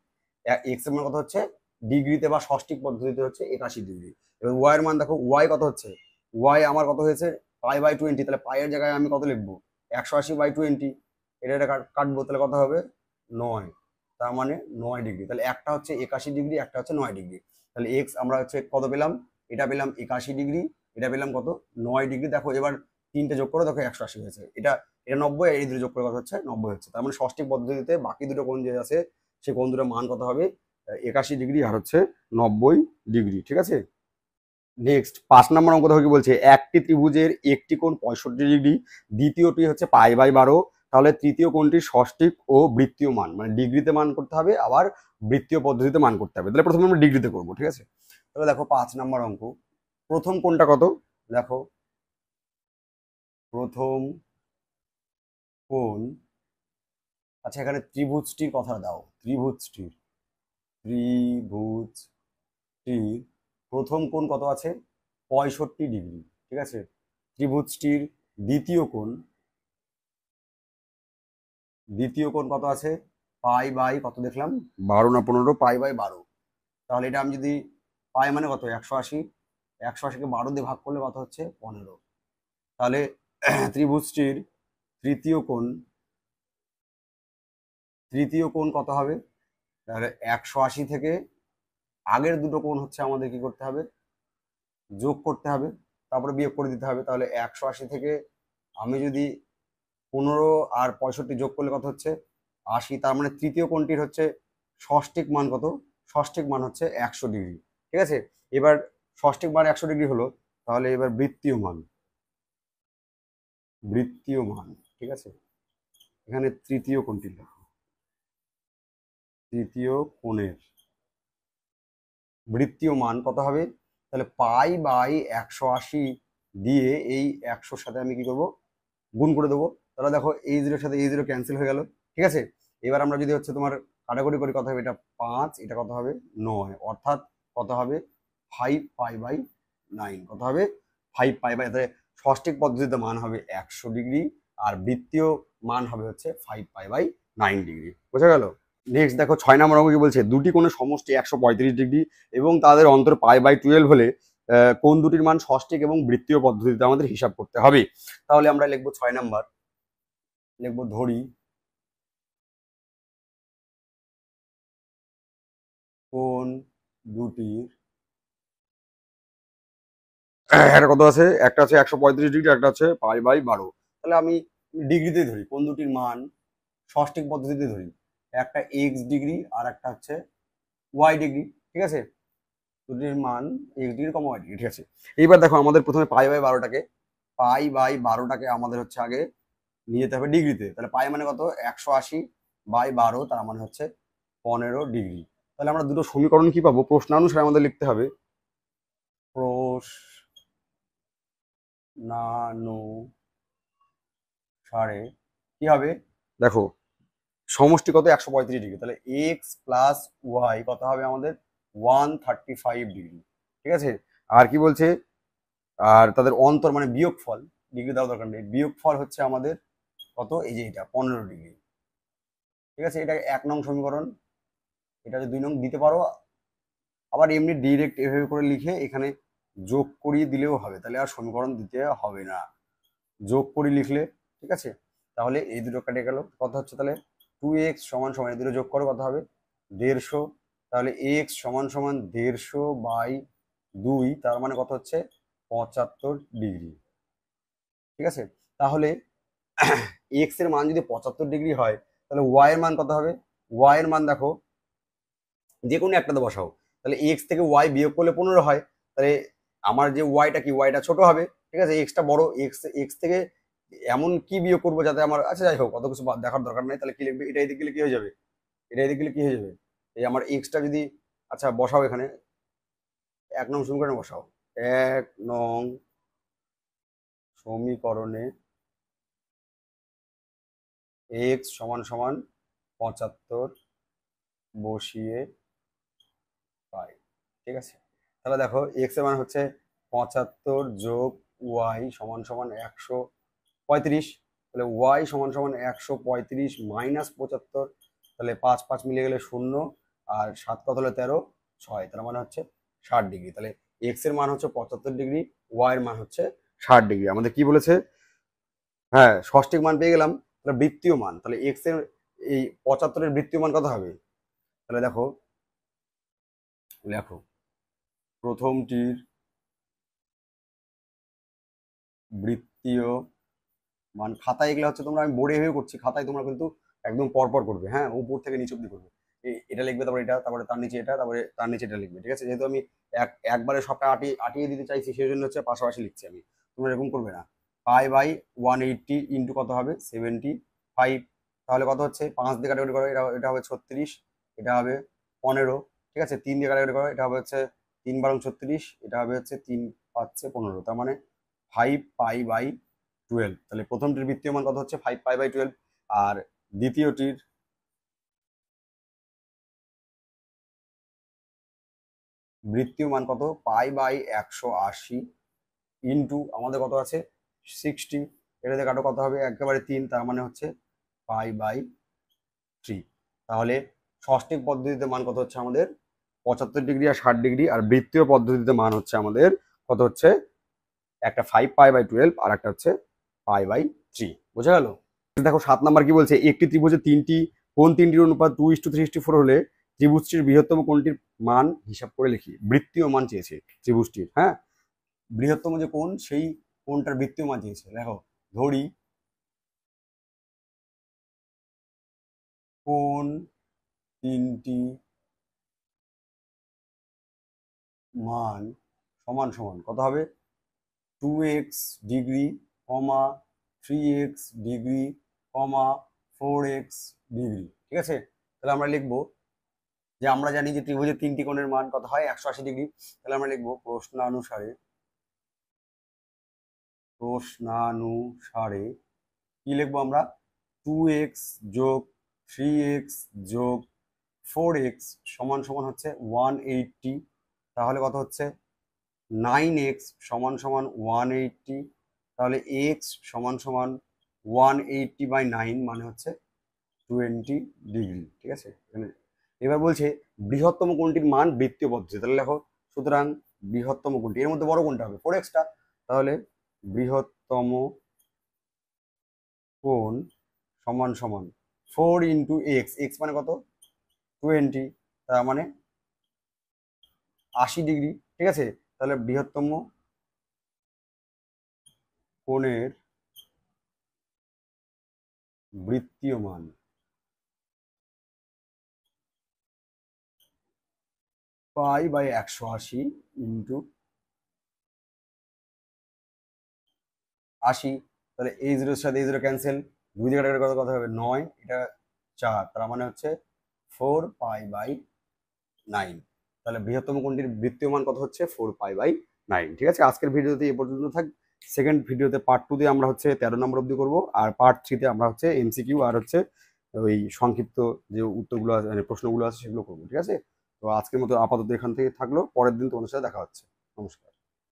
এক্স এর মান কত হচ্ছে ডিগ্রিতে বা ষষ্ঠিক পদ্ধতিতে হচ্ছে 81 ডিগ্রি। এবার ওয়াই এর মান দেখো, ওয়াই কত হচ্ছে, ওয়াই আমার কত হয়েছে π/20, তাহলে পায়ের জায়গায় আমি কত লিখবো 180/20, এটা কাটবো, তাহলে কত হবে 9, তার মানে 9 ডিগ্রি। তাহলে একটা হচ্ছে 81 ডিগ্রি, একটা হচ্ছে 9 ডিগ্রি। তাহলে এক্স আমরা হচ্ছে কত পেলাম, এটা পেলাম 81 ডিগ্রি, এটা পেলাম কত 9 ডিগ্রি। দেখো এবার তিনটে যোগ করে দেখো 180 হয়েছে, এটা 90, এই দুটো যোগ করে কত হচ্ছে 90 হচ্ছে। তার মানে ষষ্ঠিক পদ্ধতিতে বাকি দুটো কোণ যে আছে সেই কোণ দুটোর মান কত হবে 81 ডিগ্রি আর হচ্ছে 90 ডিগ্রি, ঠিক আছে। নেক্সট 5 নম্বর অঙ্ক দেখো কি বলছে, একটি ত্রিভুজের একটি কোণ 65 ডিগ্রি, দ্বিতীয়টি হচ্ছে π/12, তাহলে তৃতীয় কোণটির ষষ্ঠিক ও বৃত্তীয় মান, মানে ডিগ্রিতে মান করতে হবে আবার বৃত্তীয় পদ্ধতিতে মান করতে হবে। তাহলে প্রথমে আমরা ডিগ্রিতে করবো, ঠিক আছে। তাহলে দেখো 5 নম্বর অঙ্ক, প্রথম কোণটা কত, দেখো প্রথম কোণ, আচ্ছা এখানে ত্রিভুজটির কথা দাও, ত্রিভুজটির প্রথম কোণ কত আছে 65 ডিগ্রি, ঠিক আছে। ত্রিভুজটির দ্বিতীয় কোণ কত আছে কত দেখলাম 12 না 15, π/12। তাহলে এটা আমি যদি পাই মানে কত 180, 180-কে 12 দিয়ে ভাগ করলে কত হচ্ছে 15। তাহলে ত্রিভুজটির তৃতীয় কোণ কত হবে? তাহলে 180 থেকে আগের দুটো কোণ হচ্ছে আমাদের কি করতে হবে? যোগ করতে হবে, তারপরে বিয়োগ করে দিতে হবে। তাহলে 180 থেকে আমি যদি 15 আর 65 যোগ করলে কত হচ্ছে? 80। তার মানে তৃতীয় কোণটির হচ্ছে ষষ্ঠিক মান কত? ষষ্ঠিক মান হচ্ছে 100 ডিগ্রি। ঠিক আছে, এবার ষষ্ঠিক মান 100 ডিগ্রি হলো, তাহলে এবার বৃত্তীয় মান, ঠিক আছে, এখানে তৃতীয় কোণটি লেখো। তৃতীয় কোণের বৃত্তীয় মান কত হবে? তাহলে পাই বাই 180 দিয়ে এই 100-র সাথে আমি কি করব? গুণ করে দেবো। তাহলে দেখো এই জিরোর সাথে এই জিরো ক্যান্সেল হয়ে গেল। ঠিক আছে, এবার আমরা যদি হচ্ছে তোমার কাটাকুটি করি, কত হবে? এটা 5, এটা কত হবে? 9, অর্থাৎ কত হবে? 5 পাই বাই 9। কত হবে? 5 পাই বাই। তাহলে ষষ্ঠিক পদ্ধতিতে মান হবে 100 ডিগ্রি, আর বৃত্তীয় মান হবে হচ্ছে 5 পাই বাই 9 ডিগ্রি। বোঝা গেল? নেক্সট দেখো 6 নম্বর অঙ্ক কি বলছে? দুটি কোণের সমষ্টি 135 ডিগ্রি এবং তাদের অন্তর পাই বাই 12 হলে কোণ দুটির মান ষষ্ঠিক এবং বৃত্তীয় পদ্ধতিতে আমাদের হিসাব করতে হবে। তাহলে আমরা লিখবো 6 নাম্বার, লিখবো ধরি কোণ দুটির একটা কত আছে? একটা আছে 135 ডিগ্রি, একটা আছে পাই বাই 12। তাহলে আমি ডিগ্রিতে ধরি, কোণ দুটির মান ষষ্ঠিক পদ্ধতিতে ধরি, একটা এক্স ডিগ্রি আর একটা হচ্ছে ওয়াই ডিগ্রি। ঠিক আছে, দুটির মান এক্স ডিগ্রি কমা ওয়াই ডিগ্রি। ঠিক আছে, এইবার দেখো আমাদের প্রথমে পাই বাই 12টাকে আমাদের হচ্ছে আগে নিয়ে যেতে হবে ডিগ্রিতে। তাহলে পাই মানে কত? 180 বাই 12, তার মানে হচ্ছে 15 ডিগ্রি। তাহলে আমরা দুটো সমীকরণ কি পাবো? প্রশ্নানুসারে আমাদের লিখতে হবে, প্রশ্নানুসারে কি হবে? দেখো সমষ্টি কত? 135 ডিগ্রি, তাহলে এক্স প্লাস ওয়াই কত হবে আমাদের? 135 ডিগ্রি। ঠিক আছে, আর কি বলছে? আর তাদের অন্তর মানে বিয়োগফল, ডিগ্রি দেওয়ার দরকার নেই, বিয়োগফল হচ্ছে আমাদের কত? এই যে এটা 15 ডিগ্রি। ঠিক আছে, এটা 1 নং সমীকরণ। এটা যে 2 নং দিতে পারো, আবার এমনি ডিরেক্ট এভাবে করে লিখে এখানে যোগ করিয়ে দিলেও হবে, তাহলে আর সমীকরণ দিতে হবে না, যোগ করে লিখলে। ঠিক আছে, তাহলে এই দুটো কেটে গেল, কত হচ্ছে? তাহলে 2x সমান সমান এই দুটো যোগ করে কত হবে? 150। তাহলে x সমান সমান 150 বাই 2, তার মানে কত হচ্ছে? 75 ডিগ্রি। ঠিক আছে, তাহলে x এর মান যদি 75 ডিগ্রি হয়, তাহলে y এর মান কত হবে? y এর মান দেখো যে কোনো একটাতে বসাও, তাহলে x থেকে y বিয়োগ করলে 15 হয়, তাহলে আমার যে ওয়াইটা কি? ওয়াইটা ছোট হবে। ঠিক আছে, এক্সটা বড়। এক্স থেকে এমন কি বিয়োগ করবো যাতে আমার, আচ্ছা যাই হোক, অত কিছু দেখার দরকার নাই। তাহলে কি লিখবে? এটা এদিকে গেলে কি হয়ে যাবে? এটা এদিকে গেলে কি হয়ে যাবে? এই আমার এক্সটা যদি, আচ্ছা বসাও এখানে 1 নং সমীকরণে বসাও। 1 নং সমীকরণে এক্স সমান সমান 75 বসিয়ে পাই। ঠিক আছে, তাহলে দেখো এক্স এর মান হচ্ছে 75 যোগ ওয়াই সমান সমান 135। তাহলে ওয়াই সমান সমান 135 মাইনাস 75, তাহলে 5 5 মিলে গেলে 0, আর 7 কত হলো? 13, 6, তার মানে হচ্ছে 60 ডিগ্রি। তাহলে এক্স এর মান হচ্ছে 75 ডিগ্রি, ওয়াই এর মান হচ্ছে 60 ডিগ্রি। আমাদের কি বলেছে? হ্যাঁ, ষষ্ঠিক মান পেয়ে গেলাম। তাহলে বৃত্তীয় মান, তাহলে এক্স এর এই 75-এর বৃত্তীয় মান কত হবে? তাহলে দেখো লেখো, প্রথমটির বৃত্তীয় মান, খাতায় এগুলো হচ্ছে তোমরা, আমি বোর্ডে এভাবে করছি, খাতায় তোমরা কিন্তু একদম পরপর করবে। হ্যাঁ, উপর থেকে নিচ অব্দি করবে। এটা লিখবে, তারপরে এটা, তারপরে তার নিচে এটা, তারপরে তার নিচে এটা লিখবে। ঠিক আছে, যেহেতু আমি একবারে সবটা আটিয়ে দিতে চাইছি, সেই জন্য হচ্ছে পাশাপাশি লিখছি আমি। তোমরা এরকম করবে না। পাই বাই 180 ইন্টু কত হবে? 75। তাহলে কত হচ্ছে? 5 দিয়ে কাটাকাটি করো, এটা হবে 36, এটা হবে 15। ঠিক আছে, 3 দিয়ে কাটাকাটি করো, এটা হবে হচ্ছে 3 বারং 36, এটা হবে হচ্ছে 3 5 15, তার মানে 5 পাই বাই 12। তাহলে প্রথমটির বৃত্তীয় মান কত হচ্ছে? 5 পাই বাই 12। আর দ্বিতীয়টির বৃত্তীয় মান কত? পাই বাই 180 ইন্টু আমাদের কত আছে? 60। এটাতে কাটো, কত হবে? একেবারে 3, তার মানে হচ্ছে পাই বাই 3। তাহলে ষষ্ঠিক পদ্ধতিতে মান কত হচ্ছে আমাদের? 75 ডিগ্রি আর 60 ডিগ্রি। আর বৃত্তীয় পদ্ধতিতে মান হচ্ছে আমাদের কত হচ্ছে? একটা 5 পাই বাই 12 আর একটা হচ্ছে পাই বাই 3। বোঝা গেল? দেখো 7 নাম্বার কি বলছে, একটি ত্রিভুজে কোন তিনটির অনুপাত 2:3:4 হলে ত্রিভুজটির বৃহত্তম কোণটির মান হিসাব করে লিখি। বৃত্তীয় মান চেয়েছে ত্রিভুজটির, হ্যাঁ, বৃহত্তম যে কোণ সেই কোণটার বৃত্তীয় মান চেয়েছে। দেখো ধরি কোণ তিনটি মান সমান সমান কত হবে, 2x degree, 3x degree, 4x degree. ঠিক আছে, তাহলে আমরা লিখবো যে আমরা জানি যে ত্রিভুজের তিনটি কোণের মান কত হয়, 180 ডিগ্রি। তাহলে আমরা লিখবো প্রশ্নানুসারে কি লিখবো আমরা, 2x যোগ 3x যোগ 4x সমান সমান হচ্ছে 180। তাহলে কত হচ্ছে 9x সমান সমান 180। তাহলে x সমান সমান 180/9 মানে হচ্ছে 20 ডিগ্রি। ঠিক আছে, এবার বলছে বৃহত্তম কোণটির মান বৃত্তীয় পদ্ধতি। তাহলে দেখো, সুতরাং বৃহত্তম কোণটি, এর মধ্যে বড় কোণটা হবে 4xটা। তাহলে বৃহত্তম কোণ সমান সমান 4 × x, x মানে কত 20, তার মানে 80 ডিগ্রি। ঠিক আছে, তাহলে বৃহত্তম কোণের বৃত্তীয় মান π/180 × 80। তাহলে এই 0-এর সাথে এই 0 ক্যান্সেল, 2 দিয়ে কাটাকাটি কত হবে 9, এটা 4, তার মানে হচ্ছে 4π/9। তাহলে বৃহত্তম কোণটির বৃত্তীয় মান কত হচ্ছে 4π/9। ঠিক আছে, আজকের ভিডিওতে এই পর্যন্ত থাক। সেকেন্ড ভিডিওতে পার্ট 2 দিয়ে আমরা হচ্ছে 13 নম্বর অবধি করবো, আর পার্ট 3-তে আমরা হচ্ছে এমসিকিউ আর হচ্ছে ওই সংক্ষিপ্ত যে উত্তরগুলো আছে, মানে প্রশ্নগুলো আছে সেগুলো করবো। ঠিক আছে, তো আজকের মতো আপাতত এখান থেকে থাকলো, পরের দিন তোমাদের সাথে দেখা হচ্ছে। নমস্কার।